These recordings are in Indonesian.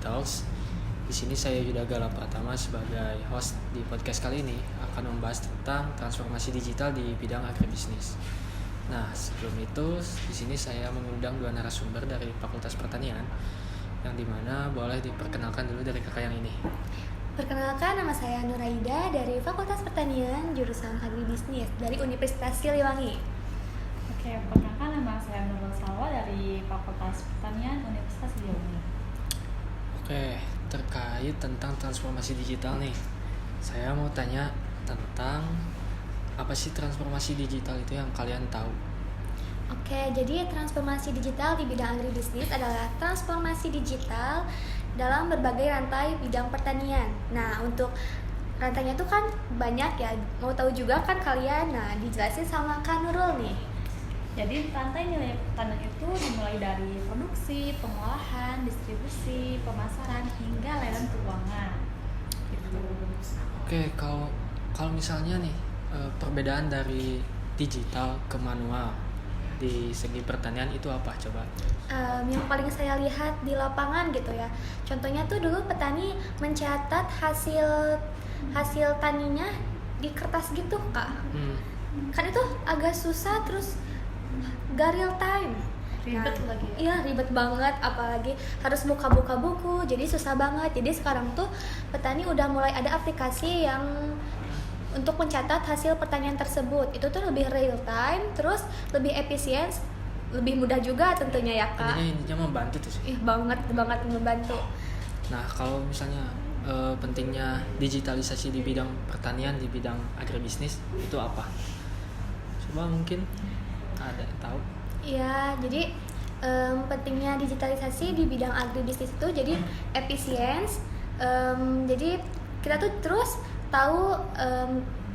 Talks. Di sini saya Yuda Gala Pratama sebagai host di podcast kali ini akan membahas tentang transformasi digital di bidang agribisnis. Nah, sebelum itu di sini saya mengundang dua narasumber dari Fakultas Pertanian yang dimana boleh diperkenalkan dulu dari kakak yang ini. Perkenalkan, nama saya Nuraida dari Fakultas Pertanian jurusan Agribisnis dari Universitas Siliwangi. Oke, perkenalkan nama saya Nurul Salwa dari Fakultas Pertanian Universitas Siliwangi. Oke, terkait tentang transformasi digital nih, saya mau tanya tentang apa sih transformasi digital itu yang kalian tahu? Oke, jadi transformasi digital di bidang agribisnis adalah transformasi digital dalam berbagai rantai bidang pertanian. Nah, untuk rantainya itu kan banyak ya, mau tahu juga kan kalian? Nah, dijelasin sama Kak Nurul nih. Jadi rantai nilai pertanian itu dimulai dari produksi, pengolahan, distribusi, pemasaran hingga lelang keuangan. Gitu. Oke, kalau misalnya nih perbedaan dari digital ke manual di segi pertanian itu apa coba? Yang paling saya lihat di lapangan gitu ya. Contohnya tuh dulu petani mencatat hasil taninya di kertas gitu, Kak. Kan itu agak susah, terus gak real time. Ribet lagi ya? Iya, ribet banget, apalagi harus buka-buka buku, jadi susah banget. Jadi sekarang tuh petani udah mulai ada aplikasi yang untuk mencatat hasil pertanian tersebut. Itu tuh lebih real time, terus lebih efisien, lebih mudah juga tentunya ya, Kak. Intinya membantu tuh sih. Banget membantu. Nah, kalau misalnya pentingnya digitalisasi di bidang pertanian, di bidang agribisnis itu apa? Coba mungkin ada yang tahu? Iya, jadi pentingnya digitalisasi di bidang agribisnis itu jadi efisiens. Jadi kita tuh terus tahu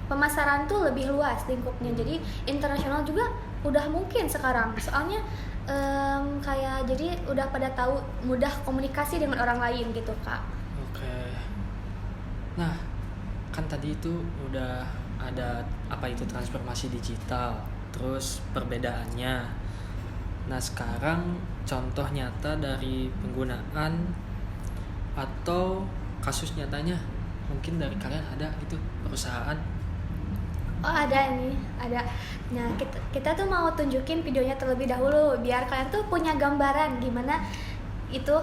pemasaran tuh lebih luas lingkupnya. Jadi internasional juga udah mungkin sekarang. Soalnya kayak jadi udah pada tahu, mudah komunikasi dengan orang lain gitu, Kak. Oke. Nah, kan tadi itu udah ada apa itu transformasi digital, terus perbedaannya. Nah, sekarang contoh nyata dari penggunaan atau kasus nyatanya mungkin dari kalian ada gitu perusahaan. Oh, ada nih, ada. Nah, kita tuh mau tunjukin videonya terlebih dahulu biar kalian tuh punya gambaran gimana itu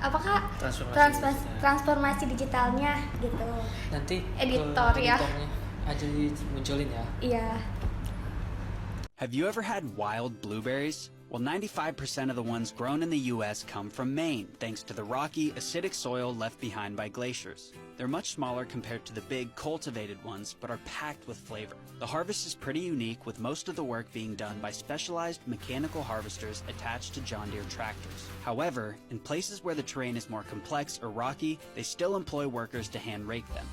apakah transformasi digitalnya gitu. Nanti editor ya. Editornya aja dimunculin ya. Iya. Have you ever had wild blueberries? Well, 95% of the ones grown in the US come from Maine, thanks to the rocky, acidic soil left behind by glaciers. They're much smaller compared to the big, cultivated ones, but are packed with flavor. The harvest is pretty unique, with most of the work being done by specialized mechanical harvesters attached to John Deere tractors. However, in places where the terrain is more complex or rocky, they still employ workers to hand rake them.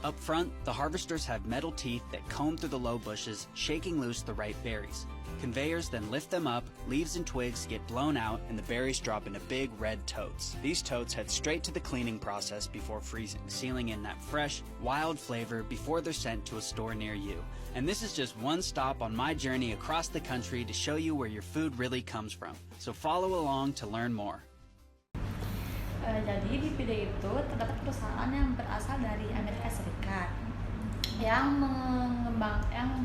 Up front, the harvesters have metal teeth that comb through the low bushes, shaking loose the ripe berries. Conveyors then lift them up, leaves and twigs get blown out, and the berries drop into big red totes. These totes head straight to the cleaning process before freezing, sealing in that fresh, wild flavor before they're sent to a store near you. And this is just one stop on my journey across the country to show you where your food really comes from. So follow along to learn more. Jadi di video itu terdapat perusahaan yang berasal dari Amerika Serikat yang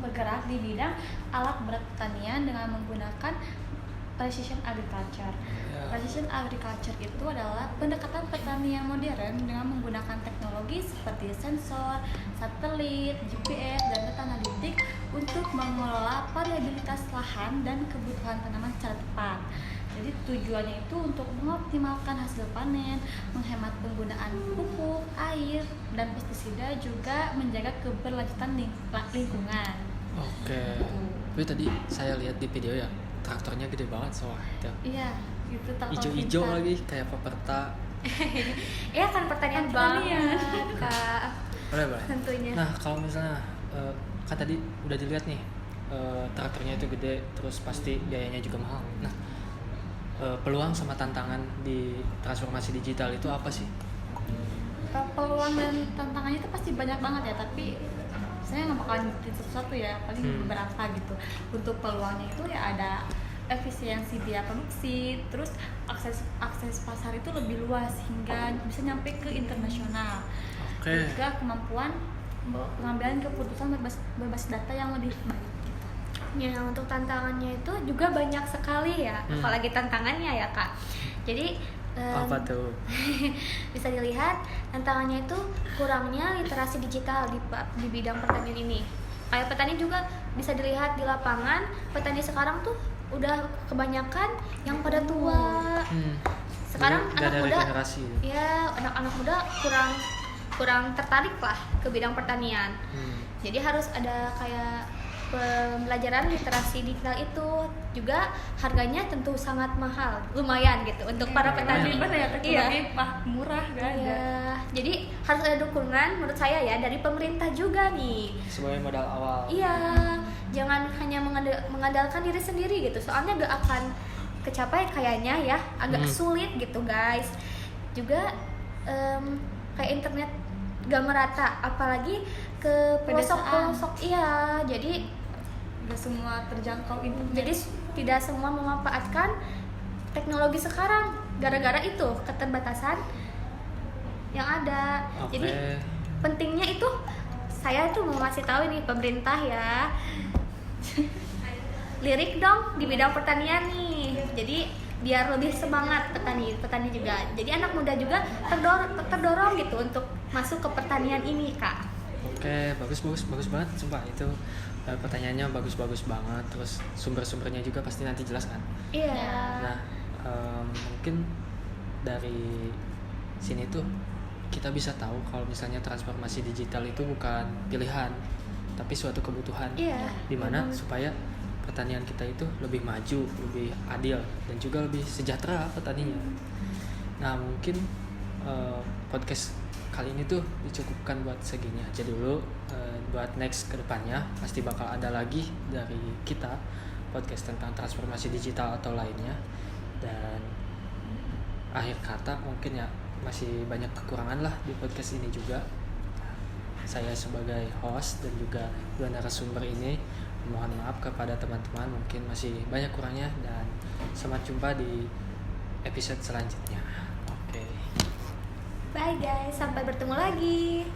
bergerak di bidang alat berat pertanian dengan menggunakan precision agriculture. Precision agriculture itu adalah pendekatan pertanian modern dengan menggunakan teknologi seperti sensor, satelit, GPS, dan data analitik untuk mengelola variabilitas lahan dan kebutuhan tanaman secara tepat. Jadi tujuannya itu untuk mengoptimalkan hasil panen, menghemat penggunaan pupuk, air, dan pestisida, juga menjaga keberlanjutan lingkungan. Oke. Tapi tadi saya lihat di video ya, traktornya gede banget soalnya. Iya, itu traktor Ijo-ijo lagi kayak peperta. Iya kan pertanian banget, Kak. Boleh. Tentunya. Nah, kalau misalnya kan tadi udah dilihat nih traktornya itu gede, terus pasti biayanya juga mahal. Nah, peluang sama tantangan di transformasi digital itu apa sih? Peluang dan tantangannya itu pasti banyak banget ya, tapi saya nggak bakalan nyebutin satu-satu ya, paling beberapa gitu. Untuk peluangnya itu ya ada efisiensi biaya produksi, terus akses pasar itu lebih luas hingga bisa nyampe ke internasional. Oke. Juga kemampuan pengambilan keputusan berbasis data yang lebih baik. Ya, untuk tantangannya itu juga banyak sekali ya, apalagi tantangannya ya Kak. Jadi Apa tuh? bisa dilihat tantangannya itu kurangnya literasi digital di bidang pertanian ini. Kayak petani juga bisa dilihat di lapangan, petani sekarang tuh udah kebanyakan yang pada tua. Sekarang Jadi nggak anak ada muda, regenerasi. ya anak-anak muda kurang tertarik lah ke bidang pertanian. Jadi harus ada kayak pembelajaran literasi digital itu, juga harganya tentu sangat mahal, lumayan gitu untuk para petani. Gimana ya, Iya. murah gak ada. Iya. Jadi harus ada dukungan menurut saya ya dari pemerintah juga nih. Sebagai modal awal. Iya, jangan hanya mengandalkan diri sendiri gitu. Soalnya gak akan kecapai kayaknya ya, agak sulit gitu guys. Juga kayak internet gak merata, apalagi ke pelosok-pelosok. Iya, jadi Gak semua terjangkau internet. jadi tidak semua memanfaatkan teknologi sekarang gara-gara itu keterbatasan yang ada. Oke. Jadi pentingnya itu saya tuh mau ngasih tahu nih pemerintah ya, lirik dong di bidang pertanian nih. Jadi biar lebih semangat petani juga. Jadi anak muda juga terdorong gitu untuk masuk ke pertanian ini Kak. Oke, bagus banget, sumpah itu pertanyaannya bagus banget. Terus sumber-sumbernya juga pasti nanti jelas kan. Iya. Nah, mungkin dari sini tuh kita bisa tahu kalau misalnya transformasi digital itu bukan pilihan, tapi suatu kebutuhan. Iya. Dimana supaya pertanian kita itu lebih maju, lebih adil, dan juga lebih sejahtera petaninya. Nah, mungkin podcast kali ini tuh dicukupkan buat segini aja dulu. Buat next kedepannya pasti bakal ada lagi dari kita podcast tentang transformasi digital atau lainnya. Dan akhir kata mungkin ya masih banyak kekurangan lah di podcast ini juga. Saya sebagai host dan juga dua narasumber ini mohon maaf kepada teman-teman, mungkin masih banyak kurangnya, dan sampai jumpa di episode selanjutnya. Oke. Bye guys, sampai bertemu lagi.